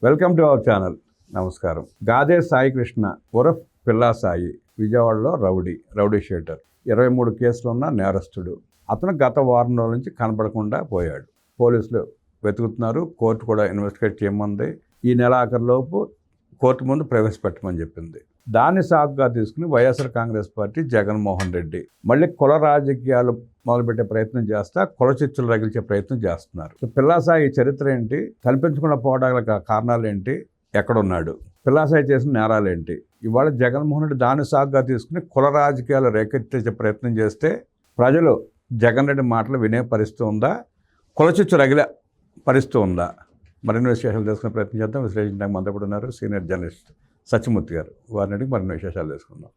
Welcome to our channel. నమస్కారం. గాదే సాయి కృష్ణ ఉరఫ్ పిల్లా సాయి విజయవాడలో రౌడీ షీటర్. 23 కేసులు ఉన్న నేరస్తుడు. అతను గత వారం రోజుల నుంచి కనపడకుండా పోయాడు. పోలీసులు వెతుకుతున్నారు. కోర్టు కూడా ఇన్వెస్టిగేట్ చేయమంది. ఈ నెల ఆఖరిలోపు కోర్టు ముందు ప్రవేశపెట్టమని చెప్పింది. దాన్ని సాకుగా తీసుకుని వైఎస్ఆర్ కాంగ్రెస్ పార్టీ జగన్మోహన్ రెడ్డి మళ్ళీ కుల రాజకీయాలు మొదలుపెట్టే ప్రయత్నం చేస్తా, కుల చిచ్చులు రగిల్చే ప్రయత్నం చేస్తున్నారు. పిల్లాసాయి చరిత్ర ఏంటి, కనిపించకుండా పోవడానికి కారణాలు ఏంటి, ఎక్కడున్నాడు, పిల్లాసాయి చేసిన నేరాలు ఏంటి, ఇవాళ జగన్మోహన్ రెడ్డి దాన్ని సాకుగా తీసుకుని కుల రాజకీయాలు రేకెత్తించే ప్రయత్నం చేస్తే ప్రజలు జగన్ రెడ్డి మాటలు వినే పరిస్థితి ఉందా, కుల చిచ్చు రగిలే పరిస్థితి ఉందా? మరిన్ని విశేషాలు తెలుసుకునే ప్రయత్నం చేద్దాం. విశ్లేషించడానికి మనతో కూడా ఉన్నారు సీనియర్ జర్నలిస్ట్ సత్యమూర్తి గారు. వారిని అడిగి మరిన్ని విశేషాలు తెలుసుకుందాం.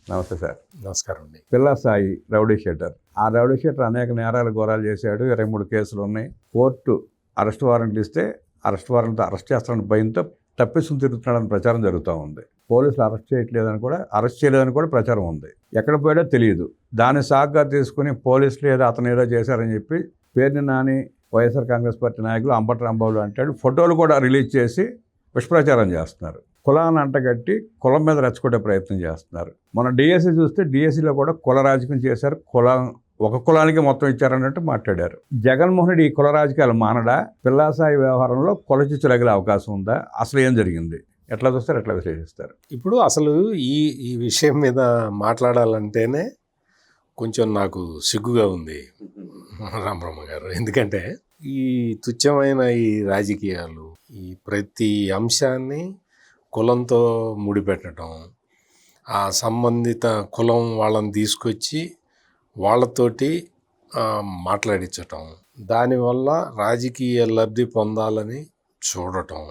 నమస్తే సార్. నమస్కారం అండి. పిల్లాసాయి రౌడీ షీటర్. ఆ రౌడీ షీటర్ అనేక నేరాలు ఘోరాలు చేశాడు. 23 కేసులు ఉన్నాయి. కోర్టు అరెస్ట్ వారెంట్లు ఇస్తే అరెస్ట్ వారెంట్తో అరెస్ట్ చేస్తారని భయంతో తప్పిస్తుని తిరుగుతున్నాడని ప్రచారం జరుగుతూ ఉంది. పోలీసులు అరెస్ట్ చేయలేదని కూడా ప్రచారం ఉంది. ఎక్కడ పోయాడో తెలియదు. దాన్ని సాకుగా తీసుకుని పోలీసులు ఏదో అతను ఏదో చేశారని చెప్పి పేరుని నాని వైఎస్ఆర్ కాంగ్రెస్ పార్టీ నాయకులు అంబటి రాంబాబు అంటాడు ఫోటోలు కూడా రిలీజ్ చేసి విషప్రచారం చేస్తున్నారు. కులాన్ని అంటగట్టి కులం మీద రెచ్చగొట్టే ప్రయత్నం చేస్తున్నారు. మన డిఎస్సి చూస్తే డిఎస్సిలో కూడా కుల రాజకీయం చేశారు. ఒక కులానికి మొత్తం ఇచ్చారన్నట్టు మాట్లాడారు. జగన్మోహన్ రెడ్డి ఈ కుల రాజకీయాలు మానడా? పిల్లాసాయి వ్యవహారంలో కుల చిచ్చు రగిలే అవకాశం ఉందా? అసలు ఏం జరిగింది? ఎట్లా చూస్తారు, ఎట్లా విశ్లేషిస్తారు? ఇప్పుడు అసలు ఈ విషయం మీద మాట్లాడాలంటేనే కొంచెం నాకు సిగ్గుగా ఉంది రామబ్రహ్మ గారు. ఎందుకంటే ఈ తుచ్చమైన ఈ రాజకీయాలు, ఈ ప్రతి అంశాన్ని కులంతో ముడిపెట్టడం, ఆ సంబంధిత కులం వాళ్ళని తీసుకొచ్చి వాళ్ళతోటి మాట్లాడించటం, దానివల్ల రాజకీయ లబ్ధి పొందాలని చూడటం,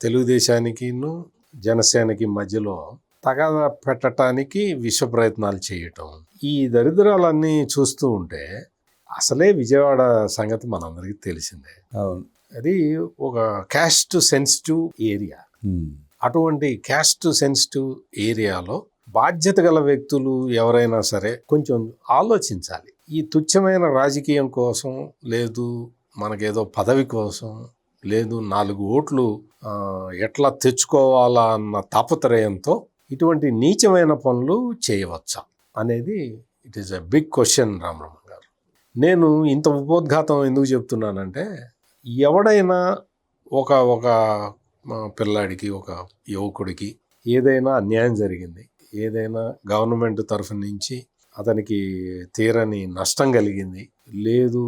తెలుగుదేశానికిను జనసేనకి మధ్యలో తగాదా పెట్టడానికి విశ్వ ప్రయత్నాలు చేయటం, ఈ దరిద్రాలన్నీ చూస్తూ ఉంటే అసలే విజయవాడ సంగతి మనందరికీ తెలిసిందే. అవును, అది ఒక క్యాస్ట్ సెన్సిటివ్ ఏరియా. అటువంటి క్యాస్ట్ సెన్సిటివ్ ఏరియాలో బాధ్యత గల వ్యక్తులు ఎవరైనా సరే కొంచెం ఆలోచించాలి. ఈ తుచ్చమైన రాజకీయం కోసం, లేదు మనకేదో పదవి కోసం, లేదు 4 ఓట్లు ఎట్లా తెచ్చుకోవాలా అన్న తాపత్రయంతో ఇటువంటి నీచమైన పనులు చేయవచ్చా అనేది it is a big question Ramabrahma గారు. నేను ఇంత ఉపోద్ఘాతం ఎందుకు చెప్తున్నానంటే, ఎవడైనా ఒక పిల్లాడికి, ఒక యువకుడికి ఏదైనా అన్యాయం జరిగింది, ఏదైనా గవర్నమెంట్ తరఫు నుంచి అతనికి తీరని నష్టం కలిగింది, లేదు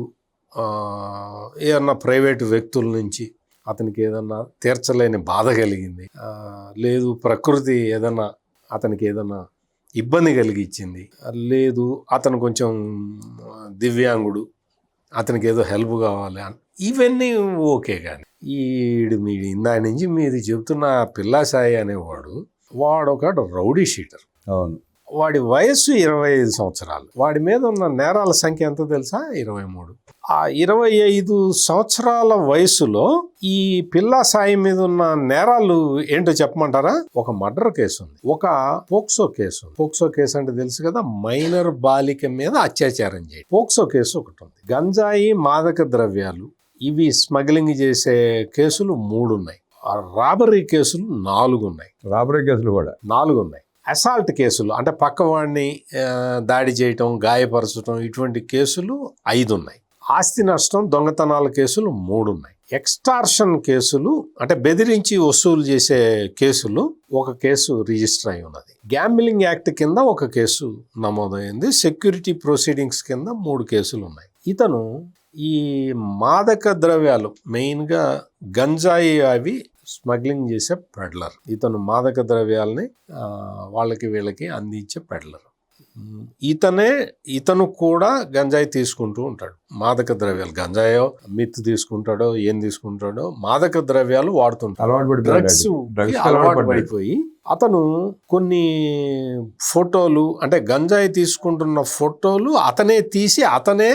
ఏదన్నా ప్రైవేటు వ్యక్తుల నుంచి అతనికి ఏదన్నా తీర్చలేని బాధ కలిగింది, లేదు ప్రకృతి ఏదన్నా అతనికి ఏదన్నా ఇబ్బంది కలిగించింది, లేదు అతను కొంచెం దివ్యాంగుడు, అతనికి ఏదో హెల్ప్ కావాలి, ఇవన్నీ ఓకే. కానీ మీరు ఇందా నుంచి మీరు చెబుతున్న పిల్లాసాయి అనేవాడు, వాడొక రౌడీ షీటర్. అవును, వాడి వయస్సు 25 సంవత్సరాలు. వాడి మీద ఉన్న నేరాల సంఖ్య ఎంత తెలుసా? 23. ఆ 25 సంవత్సరాల వయసులో ఈ పిల్లాసాయి మీద ఉన్న నేరాలు ఏంటో చెప్పమంటారా? ఒక మర్డర్ కేసు ఉంది, ఒక పోక్సో కేసు ఉంది. పోక్సో కేసు అంటే తెలుసు కదా, మైనర్ బాలిక మీద అత్యాచారం చేయడం. పోక్సో కేసు ఒకటి ఉంది. గంజాయి, మాదక ద్రవ్యాలు ఇవి స్మగ్లింగ్ చేసే కేసులు 3 ఉన్నాయి. రాబరీ కేసులు 4 ఉన్నాయి. రాబరీ కేసులు కూడా 4 ఉన్నాయి. అసాల్ట్ కేసులు అంటే పక్కవాడిని దాడి చేయటం, గాయపరచడం, ఇటువంటి కేసులు 5 ఉన్నాయి. ఆస్తి నష్టం, దొంగతనాల కేసులు 3 ఉన్నాయి. ఎక్స్టార్షన్ కేసులు అంటే బెదిరించి వసూలు చేసే కేసులు ఒక కేసు రిజిస్టర్ అయి ఉన్నది. గ్యాంబ్లింగ్ యాక్ట్ కింద ఒక కేసు నమోదైంది. సెక్యూరిటీ ప్రొసీడింగ్స్ కింద 3 కేసులు ఉన్నాయి. ఇతను ఈ మాదక ద్రవ్యాలు, మెయిన్గా గంజాయి అవి స్మగ్లింగ్ చేసే పెడ్లర్. ఇతను మాదక ద్రవ్యాలని వీళ్ళకి అందించే పెడ్లర్. ఇతను కూడా గంజాయి తీసుకుంటూ ఉంటాడు. మాదక ద్రవ్యాలు, గంజాయో మిత్ తీసుకుంటాడో ఏం తీసుకుంటాడో, మాదక ద్రవ్యాలు వాడుతుంటాడు. డ్రగ్స్ అలవాటు పడిపోయి అతను కొన్ని ఫోటోలు, అంటే గంజాయి తీసుకుంటున్న ఫోటోలు అతనే తీసి అతనే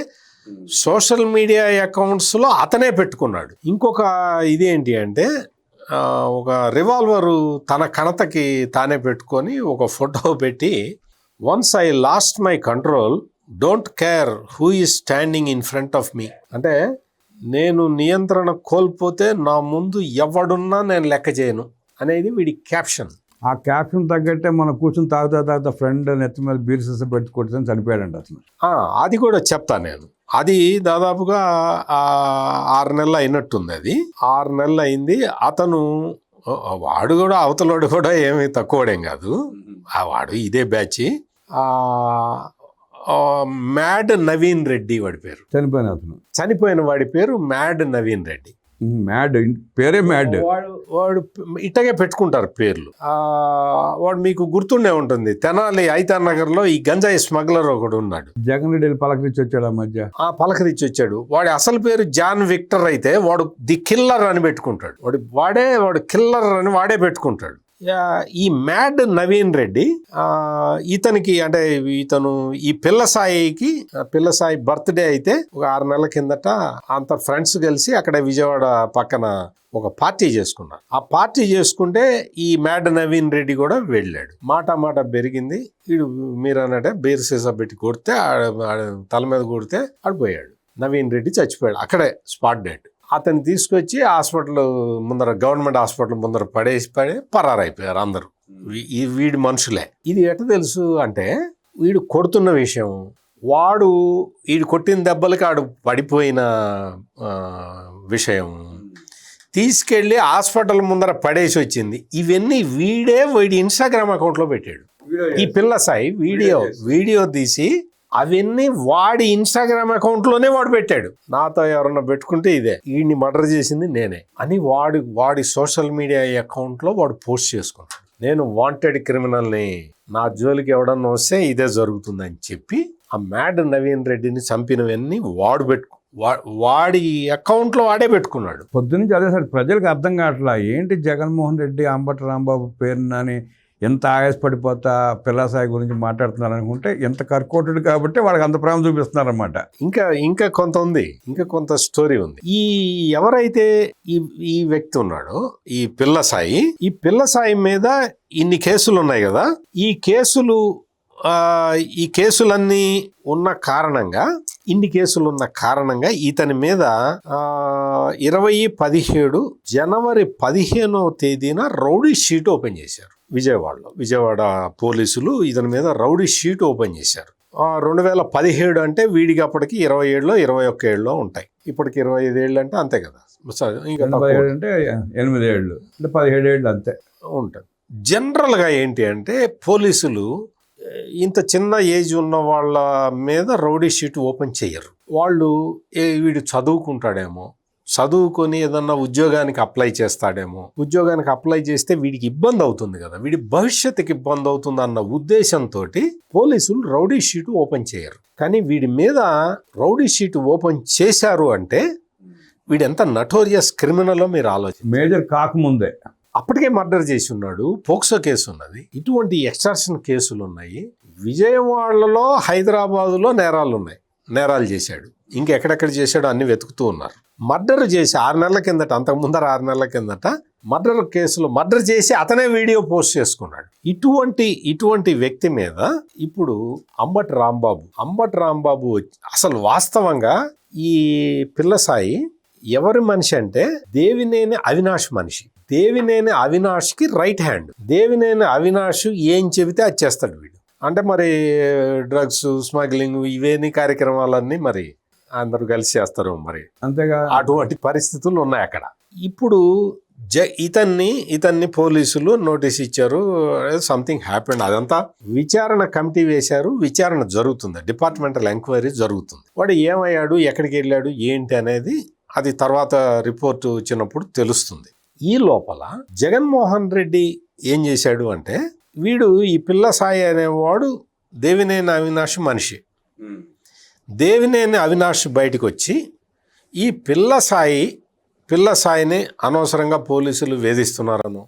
సోషల్ మీడియా అకౌంట్స్లో అతనే పెట్టుకున్నాడు. ఇంకొక ఇదేంటి అంటే, ఒక రివాల్వరు తన కణతకి తానే పెట్టుకొని ఒక ఫోటో పెట్టి, once I lost my control, don't care who is standing in front of me. అంటే నేను నియంత్రణ కోల్పోతే నా ముందు ఎవడున్నా నేను లెక్క చేయను అనేది వీడి క్యాప్షన్. ఆ క్యాప్షన్ తగ్గట్టే మనం కూర్చొని తాగుతా ఫ్రెండ్ నెత్తి మీద బీర్ సీసా పెట్టి కొట్టుకొని చనిపోయాడంట అతను. అది కూడా చెప్తా నేను. అది దాదాపుగా 6 నెలలు అయినట్టుంది. అది 6 నెలలు అయింది. అతను వాడు కూడా అవతలోడు కూడా ఏమీ తక్కువడేం కాదు. వాడు ఇదే బ్యాచ్. మ్యాడ్ నవీన్ రెడ్డి వాడి పేరు. చనిపోయిన వాడి పేరు మ్యాడ్ నవీన్ రెడ్డి. మ్యాడ్ పేరే మ్యాడ్. వాడు ఇట్టగే పెట్టుకుంటారు పేర్లు. వాడు మీకు గుర్తుండే ఉంటుంది, తెనాలి ఐతాన్ నగర్ లో ఈ గంజాయి స్మగ్లర్ ఒకడు ఉన్నాడు. జగన్ రెడ్డి పలకరించి వచ్చాడు ఆ మధ్య. పలకరించి వచ్చాడు. వాడి అసలు పేరు జాన్ విక్టర్ అయితే వాడు ది కిల్లర్ అని పెట్టుకుంటాడు. వాడు కిల్లర్ అని వాడే పెట్టుకుంటాడు. ఈ మ్యాడ్ నవీన్ రెడ్డి ఇతనికి అంటే ఇతను ఈ పిల్లసాయి బర్త్డే అయితే ఒక 6 నెలల కిందట అంత ఫ్రెండ్స్ కలిసి అక్కడ విజయవాడ పక్కన ఒక పార్టీ చేసుకున్నారు. ఆ పార్టీ చేసుకుంటే ఈ మ్యాడ్ నవీన్ రెడ్డి కూడా వెళ్ళాడు. మాట పెరిగింది. వీడు మీరు అన్నట్టే బీర్ సీసా పెట్టి కొడితే తల మీద కొడితే ఆడిపోయాడు. నవీన్ రెడ్డి చచ్చిపోయాడు అక్కడే, స్పాట్ డెడ్. అతన్ని తీసుకొచ్చి హాస్పిటల్ ముందర, గవర్నమెంట్ హాస్పిటల్ ముందర పడేసి పరారైపోయారు అందరూ. వీడి మనుషులే. ఇది ఎట్లా తెలుసు అంటే వీడు కొడుతున్న విషయం, వీడు కొట్టిన దెబ్బలకి ఆడు పడిపోయిన విషయం తీసుకెళ్లి హాస్పిటల్ ముందర పడేసి వచ్చింది. ఇవన్నీ వీడి ఇన్స్టాగ్రామ్ అకౌంట్లో పెట్టాడు. ఈ పిల్లసాయి వీడియో తీసి అవన్నీ వాడి ఇన్స్టాగ్రామ్ అకౌంట్లోనే వాడు పెట్టాడు. నాతో ఎవరన్నా పెట్టుకుంటే ఇదే, వీడిని మర్డర్ చేసింది నేనే అని వాడి సోషల్ మీడియా అకౌంట్లో వాడు పోస్ట్ చేసుకున్నాడు. నేను వాంటెడ్ క్రిమినల్ని, నా జోలికి ఎవడన్నా వస్తే ఇదే జరుగుతుందని చెప్పి ఆ మ్యాడ్ నవీన్ రెడ్డిని చంపినవన్నీ వాడి అకౌంట్లో వాడే పెట్టుకున్నాడు. పొద్దునుంచి అదే సార్, ప్రజలకు అర్థం కావట్లా ఏంటి జగన్మోహన్ రెడ్డి అంబటి రాంబాబు పేరునని ఎంత ఆయాసపడిపోతా పిల్లసాయి గురించి మాట్లాడుతున్నారు అనుకుంటే ఎంత కర్కోటుడు కాబట్టి వాళ్ళకి అంత ప్రేమ చూపిస్తున్నారన్నమాట. ఇంకా కొంత ఉంది, ఇంకా కొంత స్టోరీ ఉంది. ఎవరైతే ఈ వ్యక్తి ఉన్నాడో ఈ పిల్లసాయి మీద ఇన్ని కేసులు ఉన్నాయి కదా, ఈ కేసులన్నీ ఉన్న కారణంగా, ఇన్ని కేసులు ఉన్న కారణంగా ఇతని మీద 2017 జనవరి 15వ తేదీన రౌడీ షీట్ ఓపెన్ చేశారు విజయవాడ పోలీసులు. ఇతని మీద రౌడీ షీట్ ఓపెన్ చేశారు. 2017 అంటే వీడికి అప్పటికి 27 21 ఏళ్ళు ఉంటాయి. ఇప్పటికి 25 ఏళ్ళు అంటే అంతే కదా, ఇంకా 8 ఏళ్ళు అంటే 17 ఏళ్ళు అంతే ఉంటుంది. జనరల్గా ఏంటి అంటే పోలీసులు ఇంత చిన్న ఏజ్ ఉన్న వాళ్ళ మీద రౌడీ షీట్ ఓపెన్ చేయరు. వాళ్ళు వీడు చదువుకొని ఏదన్నా ఉద్యోగానికి అప్లై చేస్తాడేమో, ఉద్యోగానికి అప్లై చేస్తే వీడికి ఇబ్బంది అవుతుంది కదా, వీడి భవిష్యత్తుకి ఇబ్బంది అవుతుంది అన్న ఉద్దేశంతో పోలీసులు రౌడీ షీట్ ఓపెన్ చేయరు. కానీ వీడి మీద రౌడీ షీట్ ఓపెన్ చేశారు అంటే వీడు ఎంత నటోరియస్ క్రిమినల్లో మీరు ఆలోచించండి. మేజర్ కాకముందే అప్పటికే మర్డర్ చేసి ఉన్నాడు, పోక్సో కేసు ఉన్నది, ఇటువంటి ఎక్స్టార్షన్ కేసులు ఉన్నాయి. విజయవాడలో, హైదరాబాదులో నేరాలు చేశాడు. ఇంకెక్కడెక్కడ చేశాడో అన్ని వెతుకుతూ ఉన్నారు. మర్డర్ చేసి 6 నెలల కిందట, అంతకు ముందర 6 నెలల కిందట మర్డర్ చేసి అతనే వీడియో పోస్ట్ చేసుకున్నాడు. ఇటువంటి వ్యక్తి మీద ఇప్పుడు అంబటి రాంబాబు అసలు వాస్తవంగా ఈ పిల్లసాయి ఎవరి మనిషి అంటే దేవినేని అవినాష్ మనిషి. దేవినేని అవినాష్కి రైట్ హ్యాండ్. దేవినేని అవినాష్ ఏం చెబితే అది చేస్తాడు వీడు. అంటే మరి డ్రగ్స్ స్మగ్లింగ్ ఇవేని కార్యక్రమాలన్నీ మరి అందరూ కలిసి చేస్తారు. మరి అంతేగా, అటువంటి పరిస్థితులు ఉన్నాయి అక్కడ. ఇప్పుడు ఇతన్ని పోలీసులు నోటీస్ ఇచ్చారు, సంథింగ్ హ్యాపెండ్. అదంతా విచారణ కమిటీ వేశారు, విచారణ జరుగుతుంది, డిపార్ట్మెంటల్ ఎంక్వైరీ జరుగుతుంది. వాడు ఏమయ్యాడు, ఎక్కడికి వెళ్ళాడు, ఏంటి అనేది అది తర్వాత రిపోర్టు వచ్చినప్పుడు తెలుస్తుంది. ఈ లోపల జగన్మోహన్ రెడ్డి ఏం చేశాడు అంటే, వీడు ఈ పిల్లసాయి అనేవాడు దేవినేని అవినాష్ మనిషి. దేవినేని అవినాష్ బయటకు వచ్చి ఈ పిల్లసాయిని అనవసరంగా పోలీసులు వేధిస్తున్నారనో,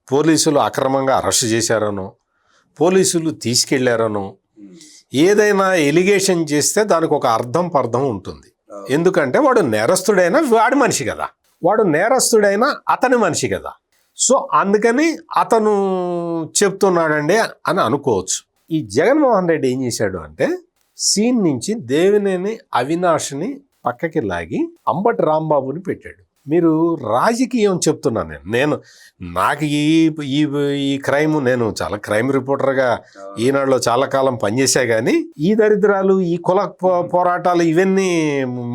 పోలీసులు అక్రమంగా అరెస్ట్ చేశారనో, పోలీసులు తీసుకెళ్లారనో ఏదైనా ఎలిగేషన్ చేస్తే దానికి ఒక పర్థం ఉంటుంది. ఎందుకంటే వాడు నేరస్తుడైనా వాడి మనిషి కదా, వాడు నేరస్తుడైనా అతని మనిషి కదా. సో అందుకని అతను చెప్తున్నాడండి అని అనుకోవచ్చు. ఈ జగన్మోహన్ రెడ్డి ఏం చేశాడు అంటే, సీన్ నుంచి దేవినేని అవినాష్ని పక్కకి లాగి అంబటి రాంబాబుని పెట్టాడు. మీరు రాజకీయం చెప్తున్నాను నేను నాకు ఈ క్రైమ్, నేను చాలా క్రైమ్ రిపోర్టర్గా ఈనాడులో చాలా కాలం పనిచేసా, కానీ ఈ దరిద్రాలు, ఈ కుల పోరాటాలు ఇవన్నీ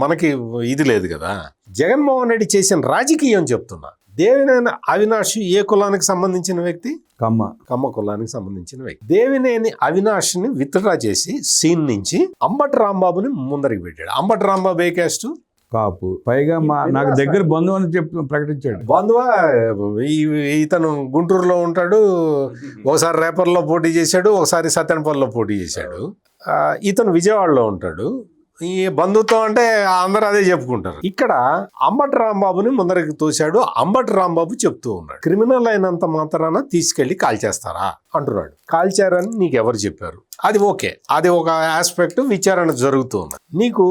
మనకి ఇది లేదు కదా. జగన్మోహన్ రెడ్డి చేసిన రాజకీయం చెప్తున్నా. దేవినేని అవినాష్ ఏ కులానికి సంబంధించిన వ్యక్తి? కమ్మ కులానికి సంబంధించిన వ్యక్తి. దేవినేని అవినాష్ని విత్డ్రా చేసి సీన్ నుంచి అంబటి రాంబాబుని ముందరికి పెట్టాడు. అంబటి రాంబాబు ఏ క్యాస్ట్? కాపు. పైగా నాకు దగ్గర బంధువు అని చెప్పి ప్రకటించాడు. బంధువా? ఇతను గుంటూరులో ఉంటాడు, ఒకసారి రేపర్లో పోటీ చేశాడు, ఒకసారి సత్యనపల్లిలో పోటీ చేశాడు. ఇతను విజయవాడలో ఉంటాడు. ఈ బంధుత్వం అంటే అందరూ అదే చెప్పుకుంటారు. ఇక్కడ అంబటి రాంబాబుని ముందరికి తోశాడు. అంబటి రాంబాబు చెప్తూ ఉన్నాడు, క్రిమినల్ అయినంత మాత్రాన తీసుకెళ్లి కాల్చేస్తారా అంటున్నాడు. కాల్చారని నీకు ఎవరు చెప్పారు? అది ఓకే, అది ఒక ఆస్పెక్ట్, విచారణ జరుగుతూ ఉంది. నీకు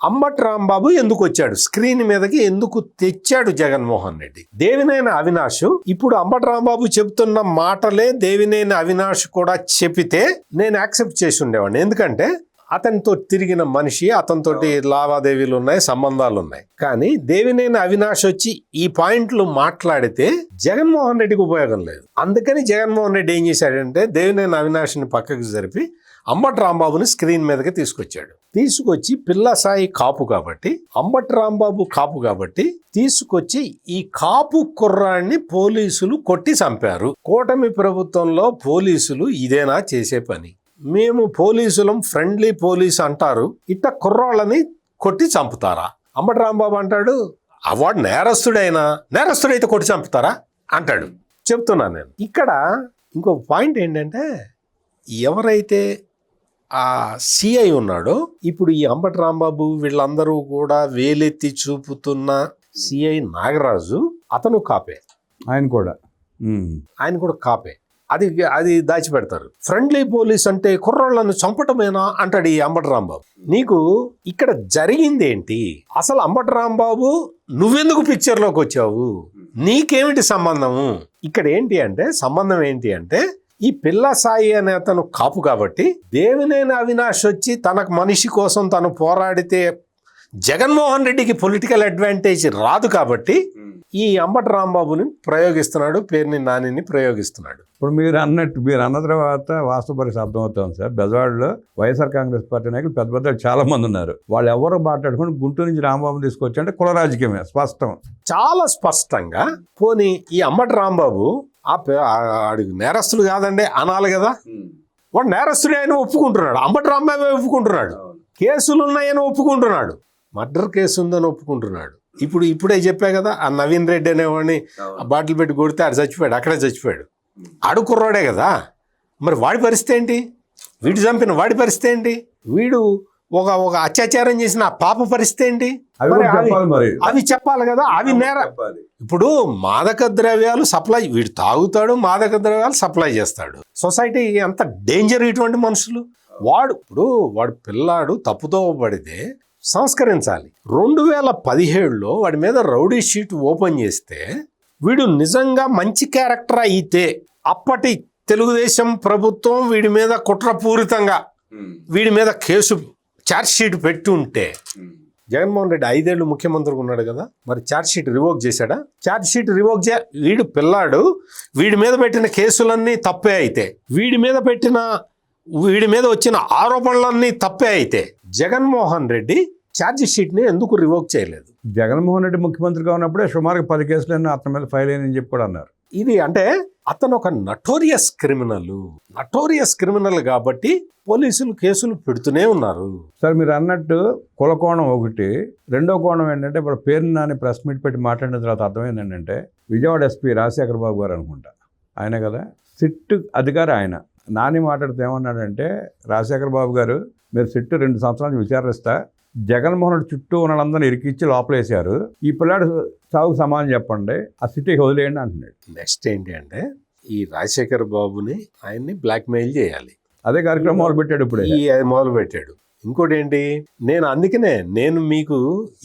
అంబటి రాంబాబు ఎందుకు వచ్చాడు స్క్రీన్ మీదకి, ఎందుకు తెచ్చాడు జగన్మోహన్ రెడ్డి? దేవినేని అవినాష్ ఇప్పుడు అంబటి రాంబాబు చెప్తున్న మాటలే దేవినేని అవినాష్ కూడా చెప్పితే నేను యాక్సెప్ట్ చేసి ఉండేవాడిని. ఎందుకంటే అతనితో తిరిగిన మనిషి, అతనితోటి లావాదేవీలు ఉన్నాయి, సంబంధాలు ఉన్నాయి. కానీ దేవినేని అవినాష్ వచ్చి ఈ పాయింట్లు మాట్లాడితే జగన్మోహన్ రెడ్డికి ఉపయోగం లేదు. అందుకని జగన్మోహన్ రెడ్డి ఏం చేశాడంటే దేవినేని అవినాష్ని పక్కకు జరిపి అంబటి రాంబాబుని స్క్రీన్ మీదకి తీసుకొచ్చాడు. తీసుకొచ్చి పిల్ల సాయి కాపు కాబట్టి, అంబటి రాంబాబు కాపు కాబట్టి తీసుకొచ్చి ఈ కాపు కుర్రాన్ని పోలీసులు కొట్టి చంపారు. కూటమి ప్రభుత్వంలో పోలీసులు ఇదేనా చేసే పని? మేము పోలీసులం, ఫ్రెండ్లీ పోలీస్ అంటారు, ఇట్ట కుర్రాళ్ళని కొట్టి చంపుతారా? అంబటి రాంబాబు అంటాడు, వాడు నేరస్తుడైతే కొట్టి చంపుతారా అంటాడు. చెప్తున్నాను నేను. ఇక్కడ ఇంకొక పాయింట్ ఏంటంటే, ఎవరైతే ఆ సిఐ ఉన్నాడో, ఇప్పుడు ఈ అంబటి రాంబాబు వీళ్ళందరూ కూడా వేలెత్తి చూపుతున్న సిఐ నాగరాజు, అతను కాపే. ఆయన కూడా కాపే. అది దాచిపెడతారు. ఫ్రెండ్లీ పోలీస్ అంటే కుర్రోళ్లను చంపటమేనా అంటాడు ఈ అంబటి రాంబాబు. నీకు ఇక్కడ జరిగింది ఏంటి అసలు? అంబటి రాంబాబు నువ్వెందుకు పిక్చర్లోకి వచ్చావు? నీకేమిటి సంబంధము? ఇక్కడ సంబంధం ఏంటి అంటే ఈ పిల్ల సాయి అనే అతను కాపు కాబట్టి దేవినేని అవినాష్ వచ్చి తనకు మనిషి కోసం తను పోరాడితే జగన్మోహన్ రెడ్డికి పొలిటికల్ అడ్వాంటేజ్ రాదు కాబట్టి ఈ అంబటి రాంబాబుని ప్రయోగిస్తున్నాడు, పేరుని నానిని ప్రయోగిస్తున్నాడు. ఇప్పుడు మీరు అన్న తర్వాత వాస్తవ పరిస్థితి అర్థమవుతుంది సార్. బెజవాడలో వైఎస్ఆర్ కాంగ్రెస్ పార్టీ నాయకులు పెద్ద చాలా మంది ఉన్నారు. వాళ్ళు ఎవరు మాట్లాడుకుని గుంటూరు నుంచి రాంబాబుని తీసుకొచ్చి అంటే కుల రాజకీయమే స్పష్టం, చాలా స్పష్టంగా. పోనీ ఈ అంబటి రాంబాబు ఆడికి నేరస్తులు కాదండి అనాలి కదా. వాడు నేరస్తుడే అని ఒప్పుకుంటున్నాడు, అంబటి రాంబాబు ఒప్పుకుంటున్నాడు, కేసులు ఉన్నాయని ఒప్పుకుంటున్నాడు, మర్డర్ కేసు ఉందని ఒప్పుకుంటున్నాడు. ఇప్పుడే చెప్పా కదా, ఆ నవీన్ రెడ్డి అనేవాడిని బాటిల్ పెట్టి కొడితే ఆడు చచ్చిపోయాడు, అక్కడే చచ్చిపోయాడు. ఆడు కుర్రాడే కదా. మరి వాడి పరిస్థితి ఏంటి? వీడు చంపిన వాడి పరిస్థితి ఏంటి? వీడు ఒక అత్యాచారం చేసిన ఆ పాప పరిస్థితి ఏంటి? అవి చెప్పాలి కదా. అవి ఇప్పుడు మాదక ద్రవ్యాలు సప్లై, వీడు తాగుతాడు, మాదక ద్రవ్యాలు సప్లై చేస్తాడు. సొసైటీ ఎంత డేంజర్ ఇటువంటి మనుషులు. వాడు పిల్లాడు తప్పుతో పడితే సంస్కరించాలి. 2017లో వాడి మీద రౌడీ షీట్ ఓపెన్ చేస్తే వీడు నిజంగా మంచి క్యారెక్టర్ అయితే అప్పటి తెలుగుదేశం ప్రభుత్వం వీడి మీద కుట్రపూరితంగా వీడి మీద కేసు ఛార్జ్ షీట్ పెట్టి ఉంటే, జగన్మోహన్ రెడ్డి 5 ఏళ్ళు ముఖ్యమంత్రిగా ఉన్నాడు కదా, మరి ఛార్జ్ షీట్ రివోక్ చేశాడా? ఛార్జ్ షీట్ రివోక్ వీడు పిల్లాడు, వీడి మీద పెట్టిన కేసులన్నీ తప్పే అయితే, వీడి మీద వచ్చిన ఆరోపణలన్నీ తప్పే అయితే జగన్మోహన్ రెడ్డి ఛార్జ్ షీట్ని ఎందుకు రివోక్ చేయలేదు? జగన్మోహన్ రెడ్డి ముఖ్యమంత్రిగా ఉన్నప్పుడే సుమారుగా 10 కేసులన్నీ అతని మీద ఫైల్ అయ్యని చెప్పి కూడా అన్నారు. ఇది అంటే అతను ఒక నటోరియస్ క్రిమినల్ కాబట్టి పోలీసులు కేసులు పెడుతూనే ఉన్నారు. సార్ మీరు అన్నట్టు కుల కోణం ఒకటి, రెండో కోణం ఏంటంటే ఇప్పుడు పేరుని నాని ప్రెస్ మీట్ పెట్టి మాట్లాడిన తర్వాత అర్థమైంది ఏంటంటే, విజయవాడ ఎస్పీ రాజశేఖర్ బాబు గారు అనుకుంటా, ఆయనే కదా సిట్ అధికారి ఆయన. నాని మాట్లాడితే ఏమన్నాడంటే, రాజశేఖర్ బాబు గారు మీరు సిట్ 2 సంవత్సరాలు విచారిస్తా, జగన్మోహన్ రెడ్డి చుట్టూ ఉన్న వాళ్ళందరినీ ఇరికిచ్చి లోపలేశారు, ఈ పిల్లాడు చావుకు సమానం చెప్పండి, ఆ సిటీకి వదిలేయండి అంటున్నాడు. నెక్స్ట్ ఏంటి అంటే, ఈ రాజశేఖర్ బాబుని ఆయన్ని బ్లాక్మెయిల్ చేయాలి. అదే కార్యక్రమం మొదలుపెట్టాడు. ఇప్పుడు మొదలుపెట్టాడు. ఇంకోటి ఏంటి, నేను మీకు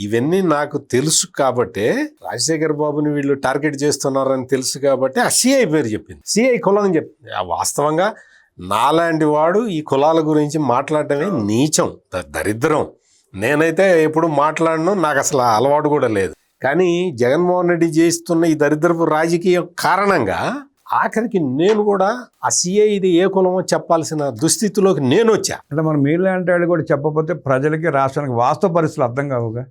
ఇవన్నీ నాకు తెలుసు కాబట్టే, రాజశేఖర్ బాబుని వీళ్ళు టార్గెట్ చేస్తున్నారని తెలుసు కాబట్టి ఆ సిఐ పేరు చెప్పింది. సిఐ కులం చెప్పింది. వాస్తవంగా నాలాంటి వాడు ఈ కులాల గురించి మాట్లాడటమే నీచం, దరిద్రం. నేనైతే ఎప్పుడు మాట్లాడను, నాకు అసలు అలవాటు కూడా లేదు. కానీ జగన్మోహన్ రెడ్డి చేస్తున్న ఈ దరిద్రపు రాజకీయ కారణంగా ఆఖరికి నేను కూడా ఆ సిఐ ఇది ఏ కులమో చెప్పాల్సిన దుస్థితిలోకి నేను వచ్చా. అంటే మనం మీలాంటి వాళ్ళు కూడా చెప్పకపోతే ప్రజలకి రాష్ట్రానికి వాస్తవ పరిస్థితులు అర్థం కావుగా.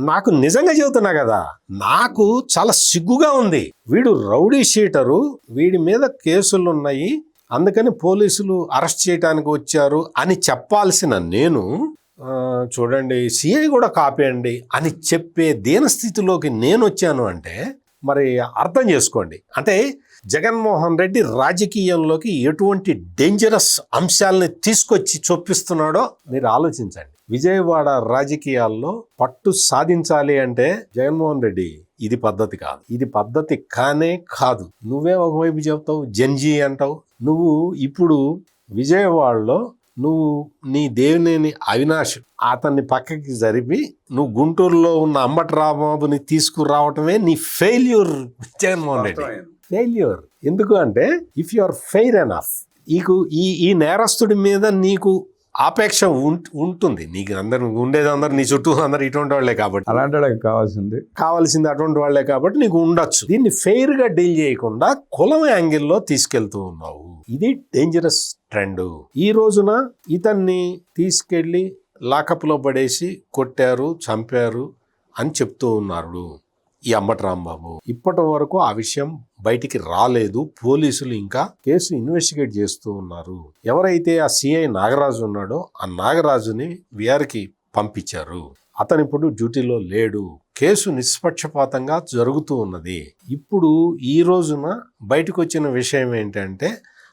నాకు నిజంగా చెబుతున్నా కదా, నాకు చాలా సిగ్గుగా ఉంది. వీడు రౌడీ షీటరు, వీడి మీద కేసులు ఉన్నాయి, అందుకని పోలీసులు అరెస్ట్ చేయడానికి వచ్చారు అని చెప్పాల్సిన నేను చూడండి సిఐ కూడా కాపేయండి అని చెప్పే దీనస్థితిలోకి నేను వచ్చాను అంటే మరి అర్థం చేసుకోండి. అంటే జగన్మోహన్ రెడ్డి రాజకీయంలోకి ఎటువంటి డేంజరస్ అంశాలని తీసుకొచ్చి చొప్పిస్తున్నాడో మీరు ఆలోచించండి. విజయవాడ రాజకీయాల్లో పట్టు సాధించాలి అంటే జగన్మోహన్ రెడ్డి ఇది పద్ధతి కాదు, ఇది పద్ధతి కానే కాదు. నువ్వే ఒకవైపు చెప్తావు జంజీ అంటావు. నువ్వు ఇప్పుడు విజయవాడలో నువ్వు నీ దేవినేని అవినాష్ అతన్ని పక్కకి జరిపి నువ్వు గుంటూరులో ఉన్న అంబటి రాంబాబుని తీసుకురావటమే నీ ఫెయిల్యూర్ జగన్మోహన్ రెడ్డి. ఫెయిల్యూర్ ఎందుకు అంటే if you are fair enough, ఈ నేరస్తుడి మీద నీకు ఆపేక్ష ఉంటుంది. నీకు అందరు ఉండేది అందరు నీ చుట్టూ అందరు ఇటువంటి వాళ్లే కాబట్టి, అలాంటి వాళ్ళకి కావాల్సింది అటువంటి వాళ్లే కాబట్టి నీకు ఉండొచ్చు. దీన్ని ఫెయిర్ గా డీల్ చేయకుండా కులం యాంగిల్లో తీసుకెళ్తూ ఉన్నావు. ఇది డేంజరస్ ట్రెండ్. ఈ రోజున ఇతన్ని తీసుకెళ్లి లాకప్ లో పడేసి కొట్టారు, చంపారు అని చెప్తూ ఉన్నారు ఈ అంబటి రాంబాబు. ఇప్పటి వరకు ఆ విషయం బయటికి రాలేదు. పోలీసులు ఇంకా కేసు ఇన్వెస్టిగేట్ చేస్తూ ఉన్నారు. ఎవరైతే ఆ సిఐ నాగరాజు ఉన్నాడో ఆ నాగరాజుని విఆర్కి పంపించారు. అతను ఇప్పుడు డ్యూటీలో లేడు. కేసు నిష్పక్షపాతంగా జరుగుతూ ఉన్నది. ఇప్పుడు ఈ రోజున బయటకు వచ్చిన విషయం ఏంటంటే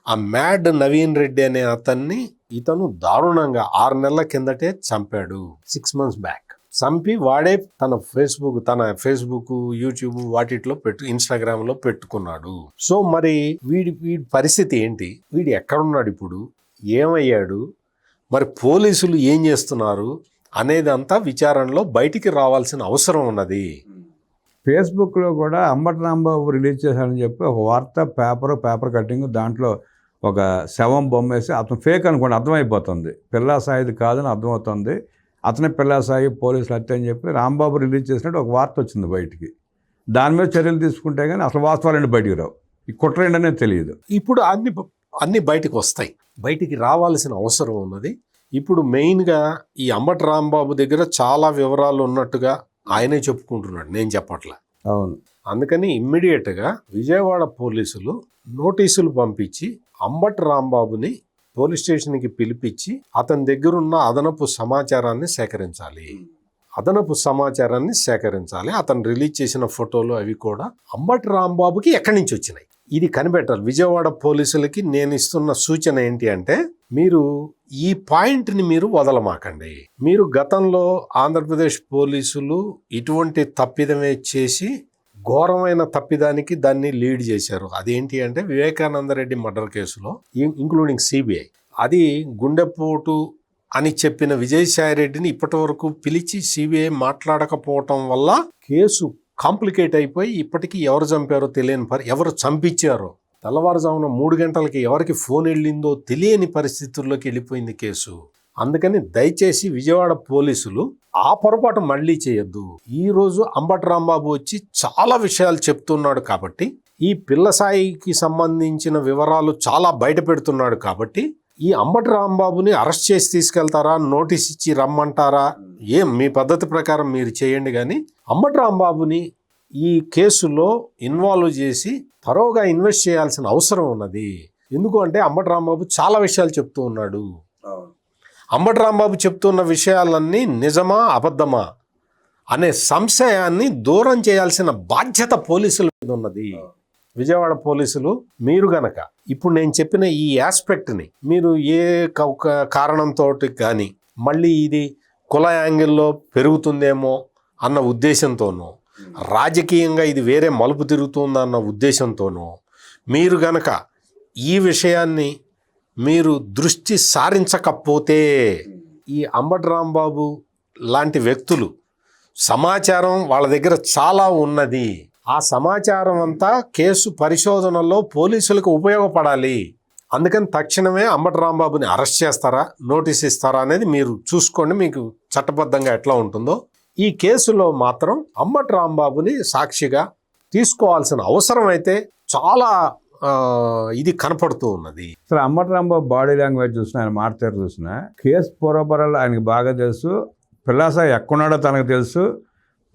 ఆ మ్యాడ్ నవీన్ రెడ్డి అనే ఇతను దారుణంగా 6 నెలల కిందటే చంపాడు. 6 months బ్యాక్ చంపి వాడే తన ఫేస్బుక్ యూట్యూబ్ వాటిలో ఇన్స్టాగ్రామ్లో పెట్టుకున్నాడు. సో మరి వీడి పరిస్థితి ఏంటి? వీడు ఎక్కడున్నాడు ఇప్పుడు? ఏమయ్యాడు? మరి పోలీసులు ఏం చేస్తున్నారు అనేది అంతా విచారణలో బయటికి రావాల్సిన అవసరం ఉన్నది. ఫేస్బుక్లో కూడా అంబటి రాంబాబు రిలీజ్ చేశాడని చెప్పి ఒక వార్త, పేపర్ కట్టింగ్, దాంట్లో ఒక శవం బొమ్మ వేసి అతను ఫేక్ అనుకోండి అర్థమైపోతుంది. పిల్లా సాయిది కాదని అర్థమవుతుంది. అతనే పిల్లా సాయి పోలీసులు హత్య అని చెప్పి రాంబాబు రిలీజ్ చేసినట్టు ఒక వార్త వచ్చింది బయటికి. దాని మీద చర్యలు తీసుకుంటే కానీ అసలు వాస్తవాలు బయటికి రావు. ఈ కుట్రేంటనే తెలియదు. ఇప్పుడు అన్ని బయటకు వస్తాయి. బయటికి రావాల్సిన అవసరం ఉన్నది. ఇప్పుడు మెయిన్గా ఈ అంబటి రాంబాబు దగ్గర చాలా వివరాలు ఉన్నట్టుగా ఆయనే చెప్పుకుంటున్నాడు, నేను చెప్పట్లా. అవును. అందుకని ఇమ్మీడియట్గా విజయవాడ పోలీసులు నోటీసులు పంపించి అంబటి రాంబాబుని పోలీస్ స్టేషన్కి పిలిపించి అతని దగ్గరున్న అదనపు సమాచారాన్ని సేకరించాలి. అతను రిలీజ్ చేసిన ఫోటోలు అవి కూడా అంబటి రాంబాబుకి ఎక్కడి నుంచి వచ్చినాయి ఇది కనిపెట్టాలి. విజయవాడ పోలీసులకి నేను ఇస్తున్న సూచన ఏంటి అంటే మీరు ఈ పాయింట్ని మీరు వదలమాకండి. మీరు గతంలో ఆంధ్రప్రదేశ్ పోలీసులు ఇటువంటి తప్పిదమే చేసి ఘోరమైన తప్పిదానికి దాన్ని లీడ్ చేశారు. అదేంటి అంటే వివేకానంద రెడ్డి మర్డర్ కేసులో ఇంక్లూడింగ్ సిబిఐ అది గుండెపోటు అని చెప్పిన విజయసాయి రెడ్డిని ఇప్పటి వరకు పిలిచి సిబిఐ మాట్లాడకపోవటం వల్ల కేసు కాంప్లికేట్ అయిపోయి ఇప్పటికీ ఎవరు చంపారో తెలియని ఎవరు చంపించారో తెల్లవారుజామున 3 గంటలకి ఎవరికి ఫోన్ వెళ్ళిందో తెలియని పరిస్థితుల్లోకి వెళ్ళిపోయింది కేసు. అందుకని దయచేసి విజయవాడ పోలీసులు ఆ పొరపాటు మళ్ళీ చేయొద్దు. ఈ రోజు అంబటి రాంబాబు వచ్చి చాలా విషయాలు చెప్తున్నాడు కాబట్టి, ఈ పిల్లసాయికి సంబంధించిన వివరాలు చాలా బయట పెడుతున్నాడు కాబట్టి ఈ అంబటి రాంబాబుని అరెస్ట్ చేసి తీసుకెళ్తారా, నోటీస్ ఇచ్చి రమ్మంటారా, మీ పద్ధతి ప్రకారం మీరు చేయండి. కానీ అంబటి రాంబాబుని ఈ కేసులో ఇన్వాల్వ్ చేసి త్వరగా ఇన్వెస్ట్ చేయాల్సిన అవసరం ఉన్నది. ఎందుకు అంటే అంబటి రాంబాబు చాలా విషయాలు చెప్తూ ఉన్నాడు. అంబటి రాంబాబు చెప్తున్న విషయాలన్నీ నిజమా అబద్ధమా అనే సంశయాన్ని దూరం చేయాల్సిన బాధ్యత పోలీసుల మీద ఉన్నది. విజయవాడ పోలీసులు మీరు గనక ఇప్పుడు నేను చెప్పిన ఈ ఆస్పెక్ట్ని మీరు ఏ కారణంతో కానీ మళ్ళీ ఇది కుల యాంగిల్లో పెరుగుతుందేమో అన్న ఉద్దేశంతోనో, రాజకీయంగా ఇది వేరే మలుపు తిరుగుతుందన్న ఉద్దేశంతోనో మీరు గనక ఈ విషయాన్ని మీరు దృష్టి సారించకపోతే ఈ అంబటి రాంబాబు లాంటి వ్యక్తులు సమాచారం వాళ్ళ దగ్గర చాలా ఉన్నది. ఆ సమాచారం అంతా కేసు పరిశోధనలో పోలీసులకు ఉపయోగపడాలి. అందుకని తక్షణమే అంబటి రాంబాబుని అరెస్ట్ చేస్తారా, నోటీస్ ఇస్తారా అనేది మీరు చూసుకోండి. మీకు చట్టబద్ధంగా ఎట్లా ఉంటుందో ఈ కేసులో మాత్రం అంబటి రాంబాబుని సాక్షిగా తీసుకోవాల్సిన అవసరం అయితే చాలా ఇది కనపడుతూ ఉన్నది. అసలు అంబటి రాంబాబు బాడీ లాంగ్వేజ్ చూసినా, ఆయన మాట్లాడు చూసినా, కేసు పూర్వపరాలు ఆయనకి బాగా తెలుసు, పిల్లాసాయి ఎక్కడున్నాడో తనకు తెలుసు,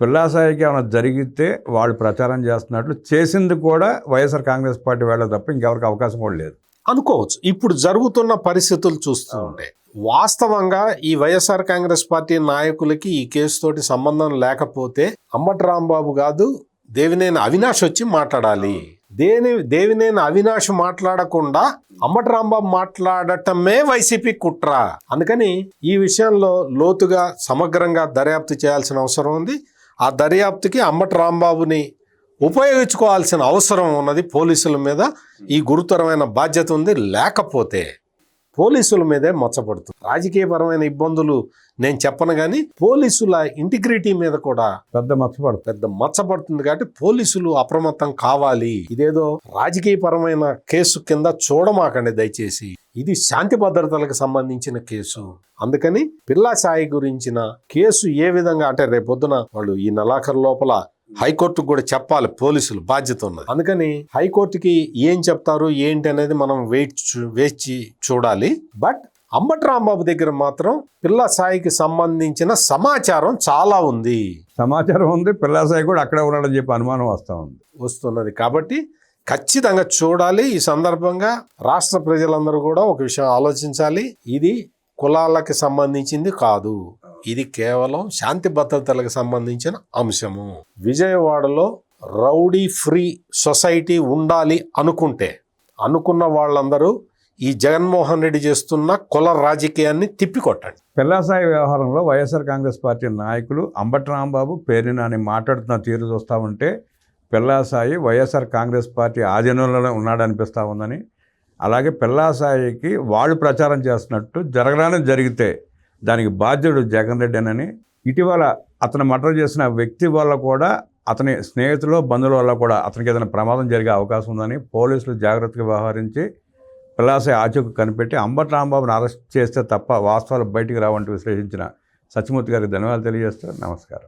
పిల్లాసాయికి ఏమైనా జరిగితే వాళ్ళు ప్రచారం చేస్తున్నట్లు చేసింది కూడా వైఎస్ఆర్ కాంగ్రెస్ పార్టీ వేళ తప్ప ఇంకెవరికి అవకాశం కూడా లేదు అనుకోవచ్చు. ఇప్పుడు జరుగుతున్న పరిస్థితులు చూస్తూ ఉంటే వాస్తవంగా ఈ వైఎస్ఆర్ కాంగ్రెస్ పార్టీ నాయకులకి ఈ కేసు తోటి సంబంధం లేకపోతే అంబటి రాంబాబు కాదు, దేవినేని అవినాష్ వచ్చి మాట్లాడాలి. దేవినేని అవినాష్ మాట్లాడకుండా అంబటి రాంబాబు మాట్లాడటమే వైసీపీ కుట్ర. అందుకని ఈ విషయంలో లోతుగా సమగ్రంగా దర్యాప్తు చేయాల్సిన అవసరం ఉంది. ఆ దర్యాప్తుకి అంబటి రాంబాబుని ఉపయోగించుకోవాల్సిన అవసరం ఉన్నది. పోలీసుల మీద ఈ గురుతరమైన బాధ్యత ఉంది. లేకపోతే పోలీసుల మీదే మచ్చపడుతుంది. రాజకీయపరమైన ఇబ్బందులు నేను చెప్పను, కానీ పోలీసుల ఇంటిగ్రిటీ మీద కూడా పెద్ద మచ్చపడుతుంది. కాబట్టి పోలీసులు అప్రమత్తం కావాలి. ఇదేదో రాజకీయపరమైన కేసు కింద చూడమాకండి దయచేసి. ఇది శాంతి భద్రతలకు సంబంధించిన కేసు. అందుకని పిల్లాసాయి గురించిన కేసు ఏ విధంగా అంటే రేపొద్దున వాళ్ళు ఈ నెలాఖరు లోపల హైకోర్టుకు కూడా చెప్పాలి. పోలీసులు బాధ్యత ఉన్నది. అందుకని హైకోర్టుకి ఏం చెప్తారు ఏంటి అనేది మనం వేచి చూడాలి. బట్ అంబటి రాంబాబు దగ్గర మాత్రం పిల్లాసాయికి సంబంధించిన సమాచారం చాలా ఉంది. పిల్లాసాయి కూడా అక్కడే ఉన్నాడని చెప్పి అనుమానం వస్తున్నది. కాబట్టి ఖచ్చితంగా చూడాలి. ఈ సందర్భంగా రాష్ట్ర ప్రజలందరూ కూడా ఒక విషయం ఆలోచించాలి. ఇది కులాలకు సంబంధించింది కాదు, ఇది కేవలం శాంతి భద్రతలకు సంబంధించిన అంశము. విజయవాడలో రౌడీ ఫ్రీ సొసైటీ ఉండాలి అనుకున్న వాళ్ళందరూ ఈ జగన్మోహన్ రెడ్డి చేస్తున్న కుల రాజకీయాన్ని తిప్పికొట్టండి. పిల్లాసాయి వ్యవహారంలో వైఎస్ఆర్ కాంగ్రెస్ పార్టీ నాయకులు అంబటి రాంబాబు పేరుని మాట్లాడుతున్న తీరు చూస్తూ ఉంటే పిల్లాసాయి వైఎస్ఆర్ కాంగ్రెస్ పార్టీ ఆధీనంలోనే ఉన్నాడనిపిస్తూ ఉందని, అలాగే పిల్లాసాయికి వాళ్ళు ప్రచారం చేస్తున్నట్టు జరగడానికి జరిగితే దానికి బాధ్యుడు జగన్ రెడ్డి అని, ఇటీవల అతను మర్డర్ చేసిన వ్యక్తి వల్ల కూడా, అతని స్నేహితులు బంధువుల వల్ల కూడా అతనికి ఏదైనా ప్రమాదం జరిగే అవకాశం ఉందని పోలీసులు జాగ్రత్తగా వ్యవహరించి పిల్లాసాయి ఆచూకు కనిపెట్టి అంబటి రాంబాబుని అరెస్ట్ చేస్తే తప్ప వాస్తవాలు బయటికి రావంటూ విశ్లేషించిన సత్యమూర్తి గారికి ధన్యవాదాలు తెలియజేస్తారు. నమస్కారం.